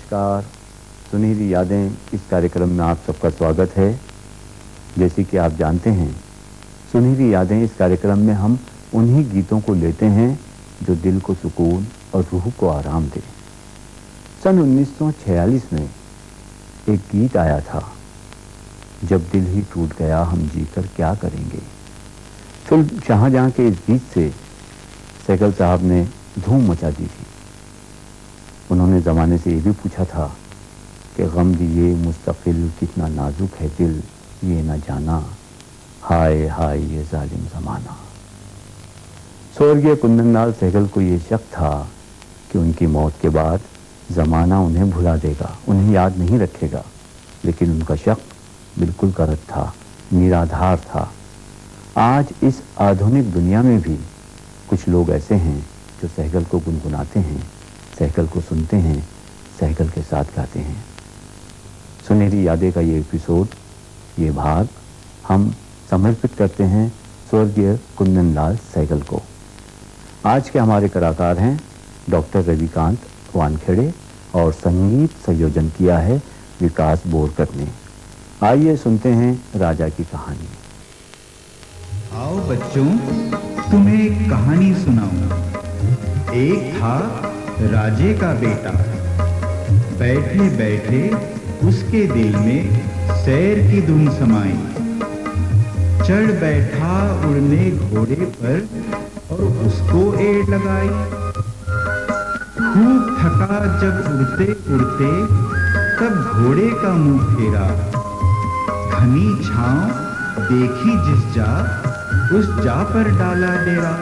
नमस्कार। सुनहरी यादें इस कार्यक्रम में आप सबका स्वागत है। जैसे कि आप जानते हैं, सुनहरी यादें इस कार्यक्रम में हम उन्हीं गीतों को लेते हैं जो दिल को सुकून और रूह को आराम दे। सन 1946 में एक गीत आया था, जब दिल ही टूट गया हम जीकर क्या करेंगे। फिल्म शाहजहां के इस गीत से सहगल साहब ने धूम मचा दी थी। उन्होंने ज़माने से ये भी पूछा था कि गम दिए मुस्तकिल कितना नाजुक है दिल, ये न जाना हाय हाय ये जालिम ज़माना। स्वर्गीय कुंदनलाल सहगल को ये शक था कि उनकी मौत के बाद ज़माना उन्हें भुला देगा, उन्हें याद नहीं रखेगा, लेकिन उनका शक बिल्कुल गलत था, निराधार था। आज इस आधुनिक दुनिया में भी कुछ लोग ऐसे हैं जो सहगल को गुनगुनाते हैं, सहगल को सुनते हैं, सहगल के साथ गाते हैं। सुनहरी यादें का ये एपिसोड, ये भाग हम समर्पित करते हैं स्वर्गीय कुंदनलाल सहगल को। आज के हमारे कलाकार हैं डॉक्टर रविकांत वानखेड़े और संगीत संयोजन किया है विकास बोरकर ने। आइए सुनते हैं राजा की कहानी। आओ बच्चों, तुम्हें एक कहानी सुनाऊं। एक था राजे का बेटा। बैठे बैठे उसके दिल में सैर की धुन समाई। चढ़ बैठा उड़ने घोड़े पर और उसको एड़ लगाई। खूब थका जब उड़ते उड़ते तब घोड़े का मुंह फेरा। घनी छांव देखी जिस जा, उस जा पर डाला डेरा।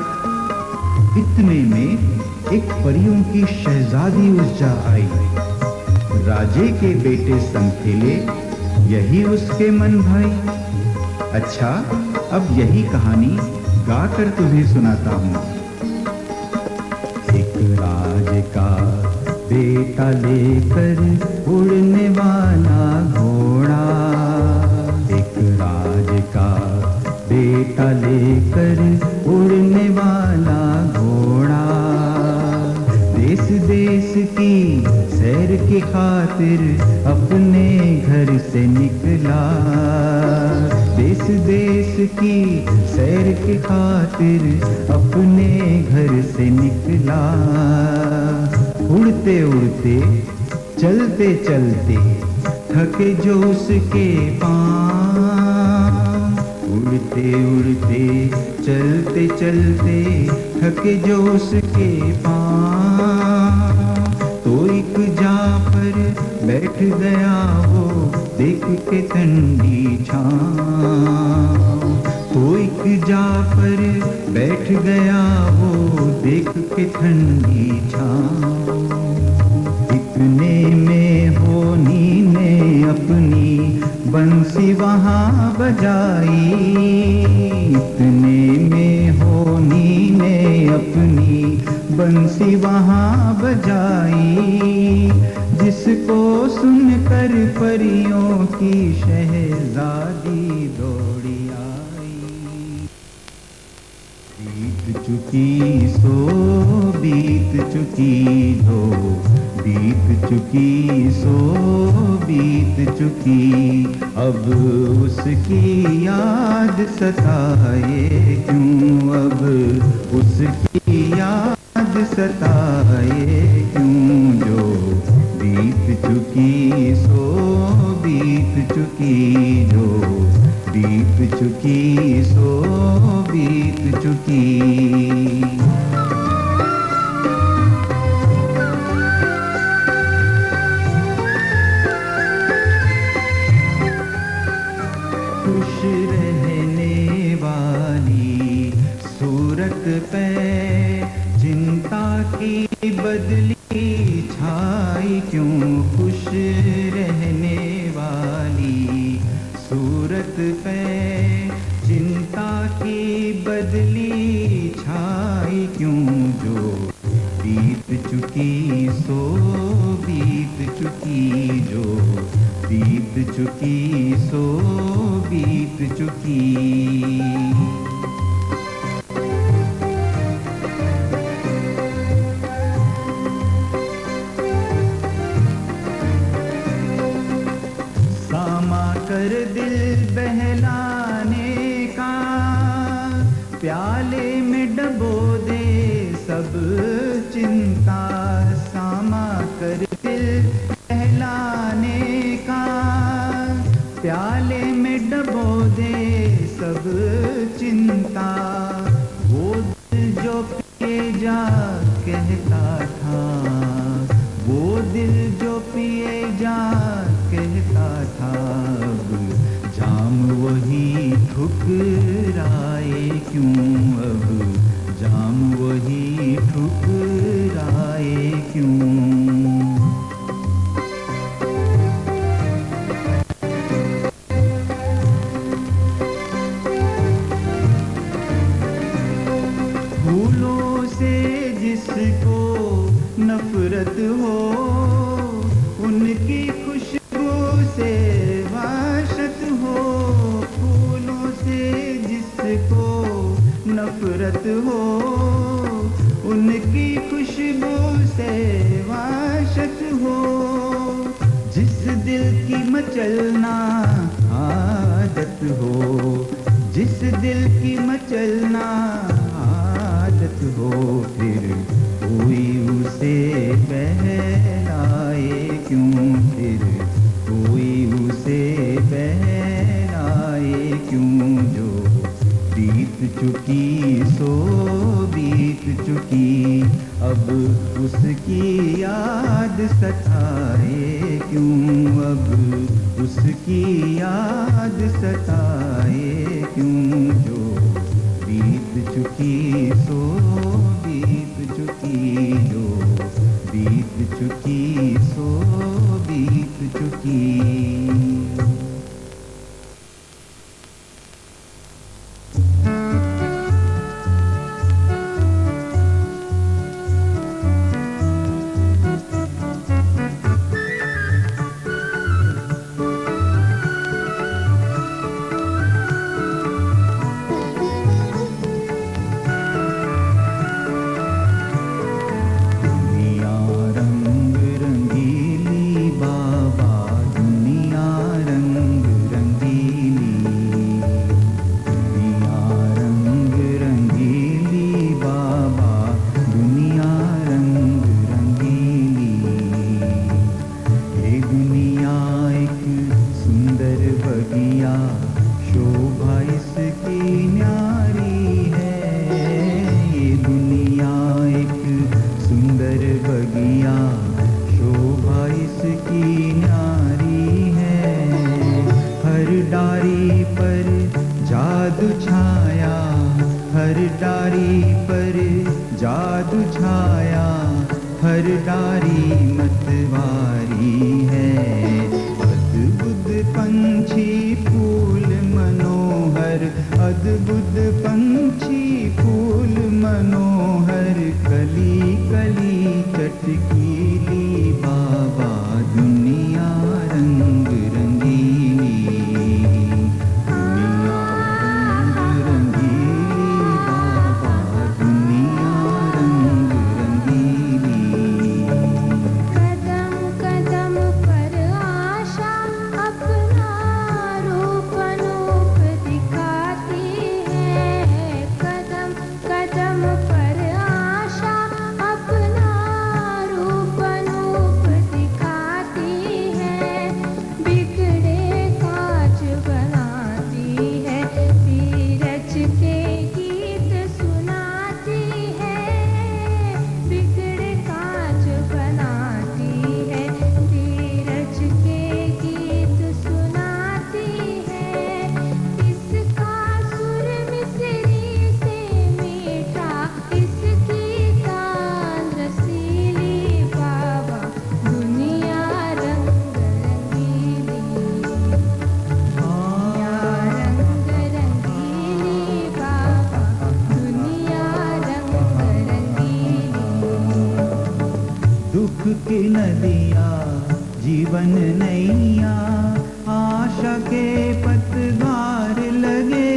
इतने में एक परियों की शहजादी उस जा आई। राजे के बेटे संग खेले, यही उसके मन भाई। अच्छा, अब यही कहानी गाकर तुम्हें सुनाता हूँ। एक राज का बेटा लेकर उड़ने वाला घोड़ा। एक राज का बेटा लेकर उड़ने वाला घोड़ा। देश देश की सैर की खातिर अपने घर से निकला। देश देश की सैर की खातिर अपने घर से निकला। उड़ते उड़ते चलते चलते थके जो उसके पाँव। उड़ते उड़ते चलते चलते थके जो उसके पाँव। तो एक जा पर बैठ गया वो देख के ठंडी छाँव। तो एक जा पर बैठ गया वो देख के ठंडी छाँव। इतने में होनी ने अपनी बंसी वहाँ बजाई। इतने में होनी ने अपनी बंसी वहाँ बजाई। जिसको सुनकर परियों की शहजादी दौड़ी आई। बीत चुकी सो बीत चुकी हो, बीत चुकी सो बीत चुकी। अब उसकी याद सताए क्यों, अब उसकी याद सताए क्यों। जो बीत चुकी सो बीत चुकी, जो बीत चुकी सो बीत चुकी। खुश रहने वाली सूरत पे चिंता की बदली छाई क्यों। खुश रहने वाली सूरत पे चिंता की बदली छाई क्यों। जो बीत चुकी सो बीत चुकी, जो बीत चुकी सो बीत चुकी। कर दिल बहलाने का, प्याले में डबो दे सब चिंता, सामा कर दिल बहलाने का, प्याले में डबो दे सब चिंता। वो दिल जो पिए जा कहता था, वो दिल जो पिए जा कहता था, अब जाम वही ठुकराए क्यों, अब जाम वही ठुकराए क्यों। फूलों से जिसको नफरत हो, उनकी खुशबू से वाशत हो। फूलों से जिसको नफरत हो, उनकी खुशबू से वाशत हो। जिस दिल की मचलना आदत हो, जिस दिल की मचलना आदत हो, फिर कोई उसे बहलाए क्यों, फिर कोई उसे बहलाए क्यों। जो बीत चुकी सो बीत चुकी, अब उसकी याद सताए क्यों, अब उसकी याद सताए क्यों। जो बीत चुकी सो बीत चुकी, जो बीत चुकी सो बीत चुकी। जीवन नैया आशा के पतवार लगे,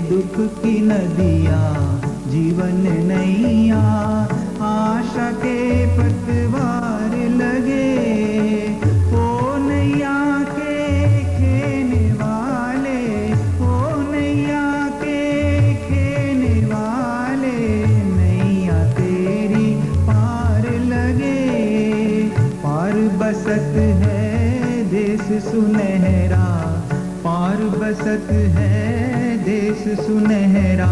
दुख की नदिया जीवन नैया आशा के पतवार लगे। ओ नैया के बसत है देश सुनहरा, पार बसत है देश सुनहरा,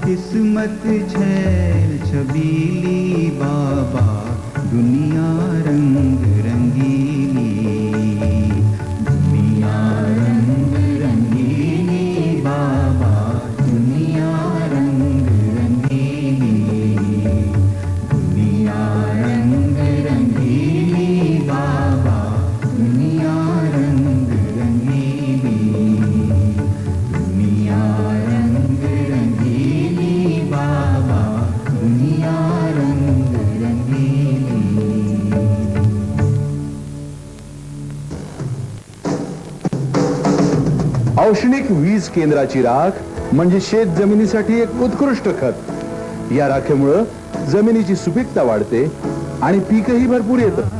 किस्मत छैल छबीली बाबा, दुनिया रंग रंगीली, दुनिया रंग रंगीली बाबा, दुनिया रंग रंगीली, दुनिया रंग रंगीली बाबा, दुनिया रंग रंगीली, दुनिया रंग रंगीली बाबा, दुनिया रंग रंगीली। औष्णिक वीज केंद्राची राख म्हणजे शेत जमिनीसाठी एक उत्कृष्ट खत. या राखेमुळे जमिनीची सुपीकता वाढते आणि पीकही भरपूर येतं.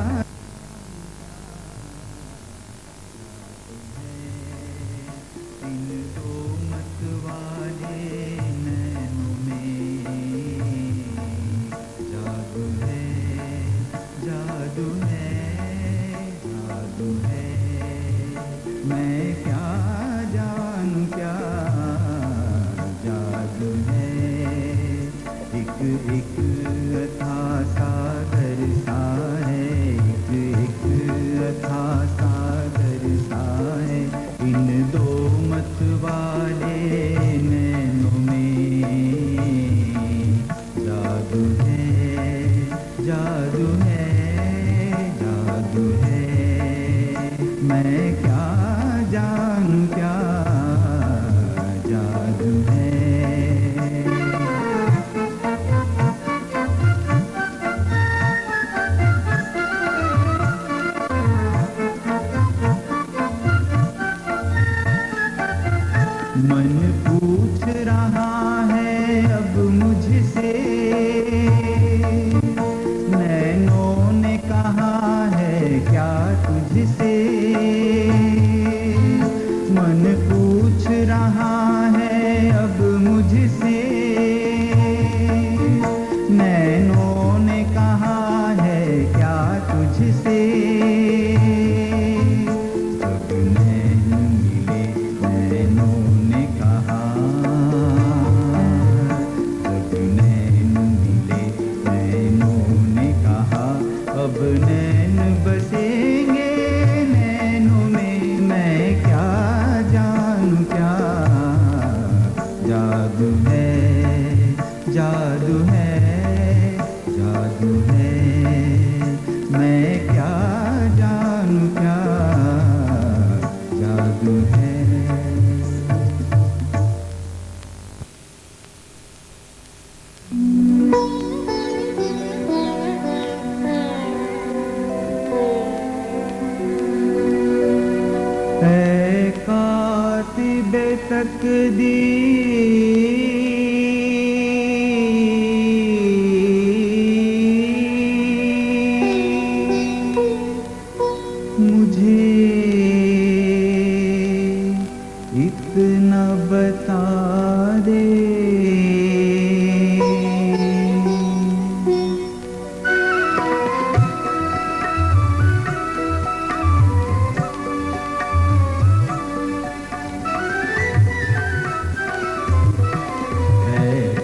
मैं क्या जानूं क्या जादू है, एक एक अथा सागर सा है, एक अथा सागर सा है, इन दो मत वाले नैनों में जादू है, जादू है, जादू है। मैं क्या जानूं क्या जादू है। मन पूछ रहा है अब मुझसे, नैनों ने कहा है क्या तुझसे, मन पूछ रहा है अब मुझसे, नैनों ने कहा है क्या तुझसे, सब नैन मिले नैनों ने कहा, सब नैन मिले नैनों ने कहा, अब नैन बसेंगे नैनों में, मैं क्या जानूं क्या जादू है, जादू है, जादू है। मैं क्या जानूं क्या जादू है। है कातिबे तकदीर, मुझे इतना बता दे,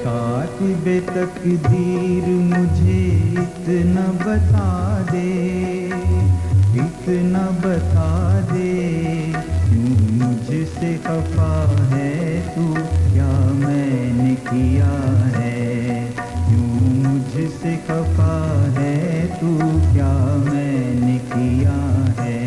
कातिबे तकदीर मुझे इतना बता दे, इतना बता दे, क्यों मुझसे खफा है तू, क्या मैंने किया है, क्यों मुझसे खफा है तू, क्या मैंने किया है।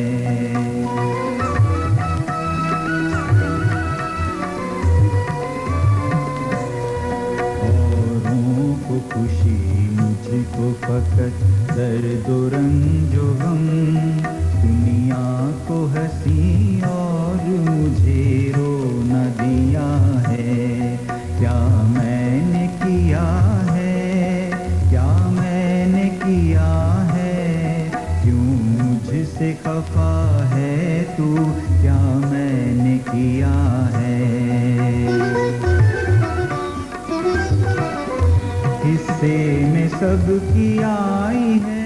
खुशी मुझको फकत दर्द रंजो गम, दुनिया को हंसी और मुझे रो न दिया है, क्या मैंने किया है, क्या मैंने किया है, क्यों मुझसे खफा है तू, क्या मैंने किया है। हिस्से में सबकी आई है,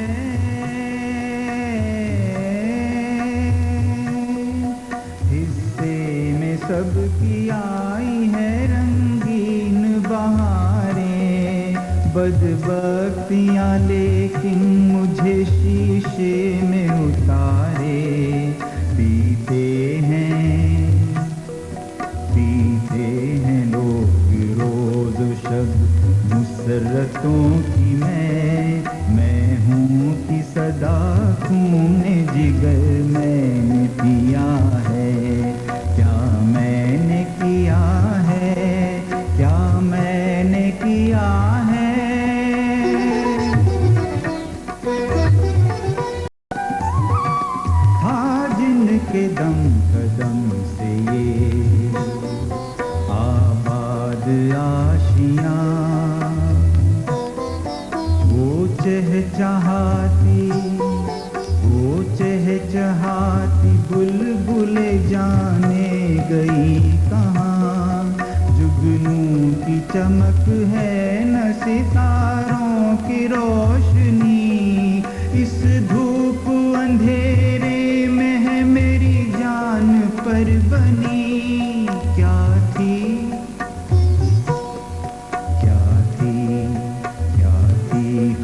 की आई है रंगीन बहारें, बदबख्तियाँ लेकिन मुझे शीशे में उतारे। पीते हैं लोग रोज शब मुसरतों की मैं हूँ कि सदा खूने जिगर मैंने पिया है। क्या मैंने किया है, क्या मैंने किया है। था जिनके दम कदम से ये आबाद आशियाँ, वो चहचहाती बुलबुले जाने गई कहाँ। जुगनू की चमक है न सितारों की रोशनी, इस धूप अंधेरे में है मेरी जान पर बनी। क्या थी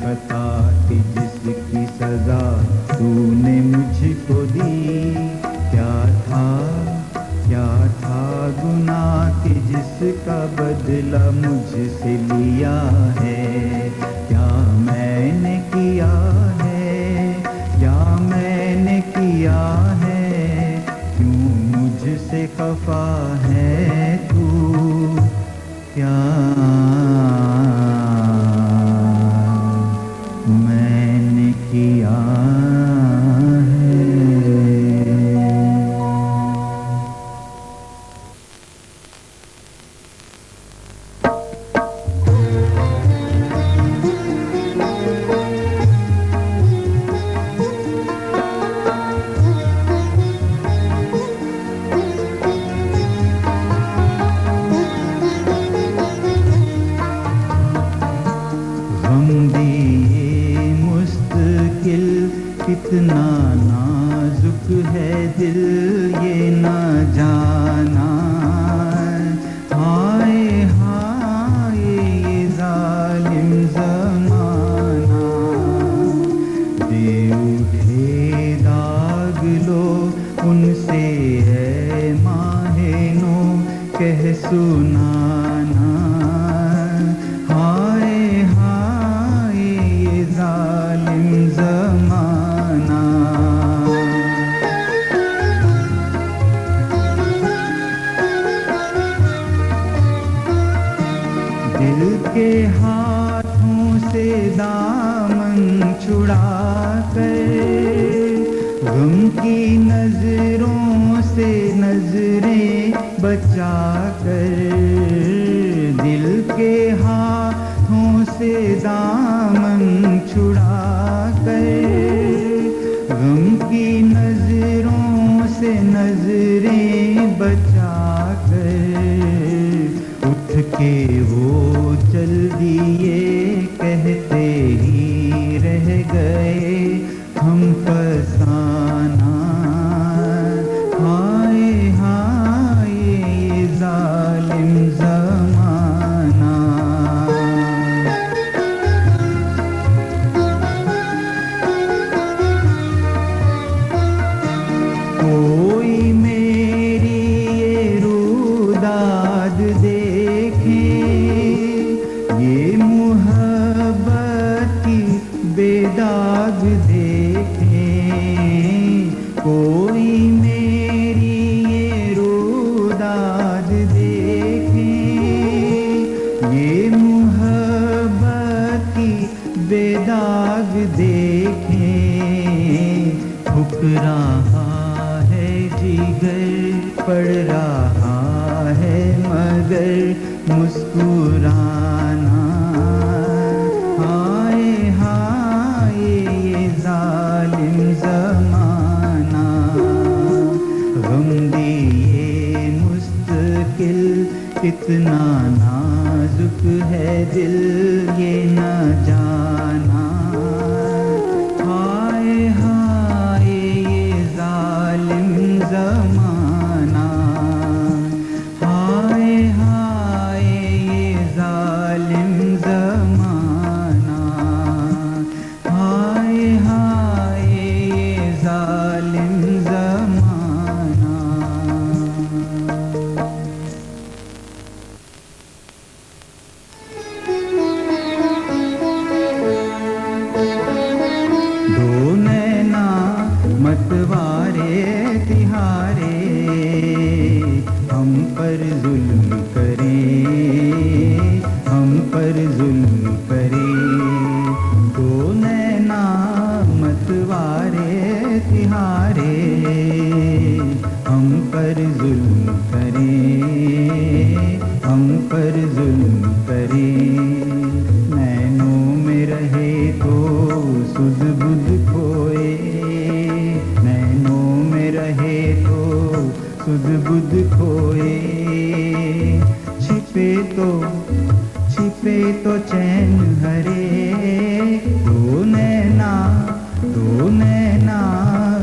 खता थी जिसकी सजा तूने मुझको दी। क्या था गुनाह कि जिसका बदला मुझसे लिया है। क्या मैंने किया है, क्या मैंने किया है। क्यों मुझसे खफा है तू, क्या मैंने किया है। कितना नाजुक है दिल ये न जाना। हाय हाय ये जालिम ज़माना, दे उठे दाग लो उनसे है माहेनो कह सुनाना। हाय हाय ये जालिम ज़माना। दिल के हाथों से दामन छुड़ा कर, गम की नजरों से नजरें बचा कर। दिल के हाथों से दामन छुड़ा कर, गम की नजरों से नजरें बचा कर। उठ के वो चल दिए कहते ही रह गए हम फसाना। हाय हाय ये जालिम ज़माना। कोई मेरी ये रूदाद देखे, ये मुहब्बत की बेदाग देखे। कोई मेरी ये रूदाद देखे, ये मुहब्बत की बेदाग देखे। ठुकरा है जिगर पड़ रहा है मगर मुस्कुराना। हाय हाय ये जालिम ज़माना। गम दिए मुस्तकिल कितना नाजुक है दिल ये न जाना। हाय हाय ये जालिम ज़माना। मतवारे तिहारे हम पर जुल्म करे, हम पर जुल्म करे। दो नैना मतवारे तिहारे हम पर जुल्म करे, हम पर जुल्म करे। नैनों में रहे तो सुध बुध खोए, नैनों में रहे तो सुध बुध खोए। छिपे तो चैन हरे, दो नैना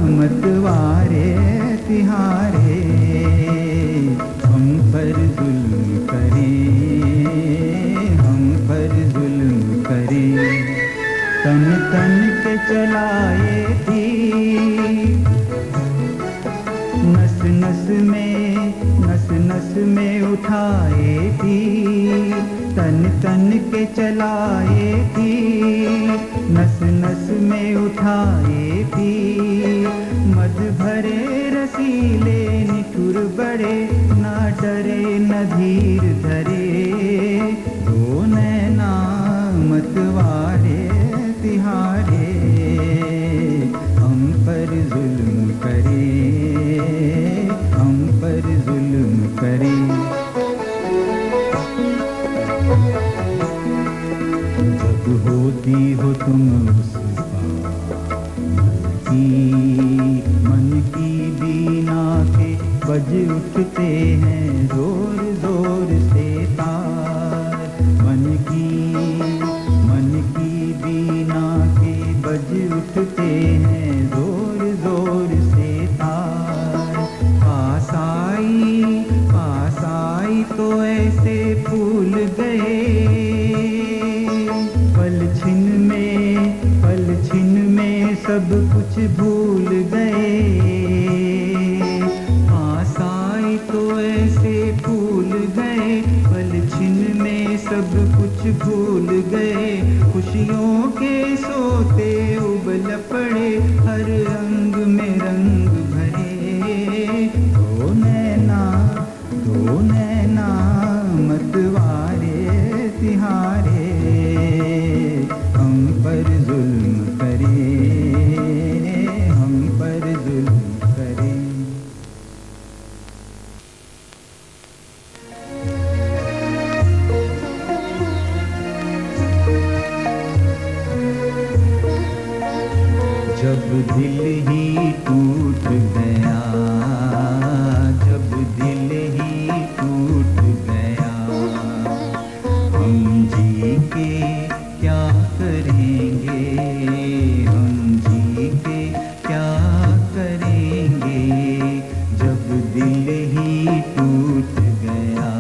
मतवारे तिहारे हम पर जुल्म करे, हम पर जुल्म करे। तन तन के चलाए थी, नस नस में उठाए थी। तन तन के चलाए थी, नस नस में उठाए थी। मद भरे रसीले निठुर बड़े, ना डरे न धीर धरे। दो नैना मतवारे तिहारे हम पर जुल्म करे, हम पर जुल्म करे। जब होती हो तुम उस मन की बीना के बज उठते हैं जोर जोर से तार। मन की बीना के बज उठते हैं जोर जोर से तार। पास आई तो ऐसे फूल गए, पल छिन में सब कुछ भूल गए। पास आई तो ऐसे फूल गए, पल छिन में सब कुछ भूल गए। खुशियों के सोते उबल पड़े, हर रंग में रंग भरे। दो नैना मतवारे तिहारे हम पर जुल्म करे, हम पर जुल्म करे। जब दिल ही टूट गया, जब दिल ही टूट गया, हम जी के क्या करेंगे, हम जी के क्या करेंगे। जब दिल ही टूट गया,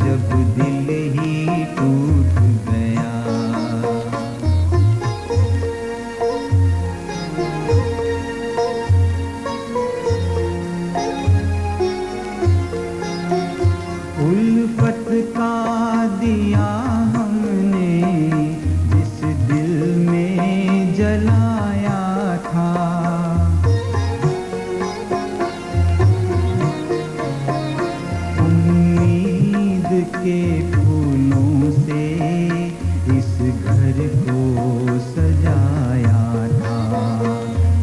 जब दिल ही टूट गया। उल्फत का दिया हमने जिस दिल में जलाया था, उम्मीद के फूलों से इस घर को सजाया था।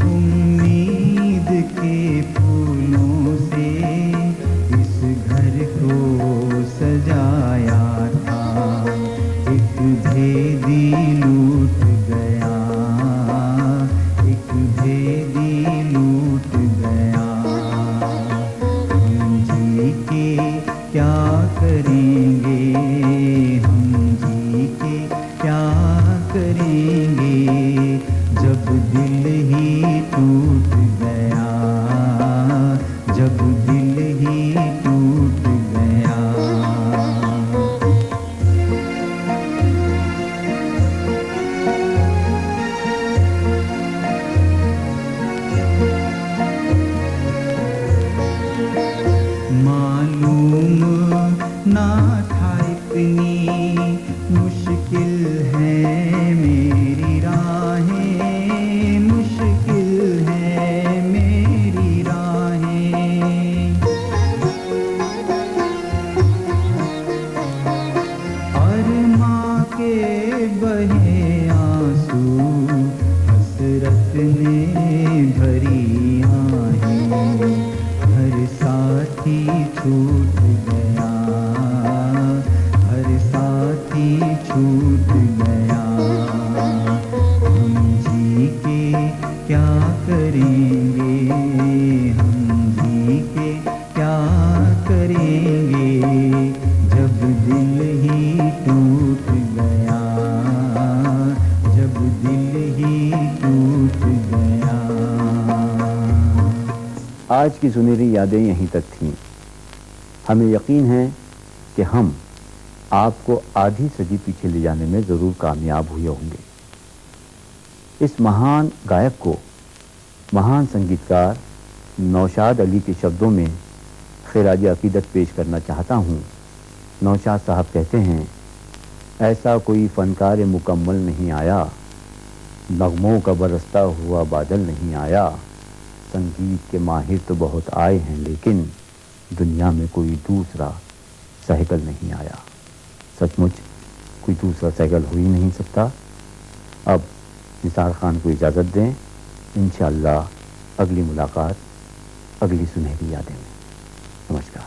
उम्मीद के फूलों से इस घर को सजाया था। एक भेदी लूट गया, एक भेदी लूट गया। हम जी के क्या करेंगे, हम जी के क्या करेंगे। जब दिल ही टूट गया, जब दिल ही टूट गया। मालूम ना था इतनी मुश्किल है मेरी राहें, मुश्किल है क्या करेंगे, हम जी के क्या करेंगे, जब दिल ही टूट गया, जब दिल ही टूट गया। आज की सुनहरी यादें यहीं तक थीं। हमें यकीन है कि हम आपको आधी सदी पीछे ले जाने में ज़रूर कामयाब हुए होंगे। इस महान गायक को, महान संगीतकार नौशाद अली के शब्दों में खिराज अकीदत पेश करना चाहता हूँ। नौशाद साहब कहते हैं, ऐसा कोई फनकार मुकम्मल नहीं आया, नगमों का बरसता हुआ बादल नहीं आया, संगीत के माहिर तो बहुत आए हैं लेकिन दुनिया में कोई दूसरा सहगल नहीं आया। सचमुच कोई दूसरा सहगल हो ही नहीं सकता। अब निसार खान को इजाज़त दें। इंशाअल्लाह अगली मुलाकात अगली सुनहरी यादें में। नमस्कार।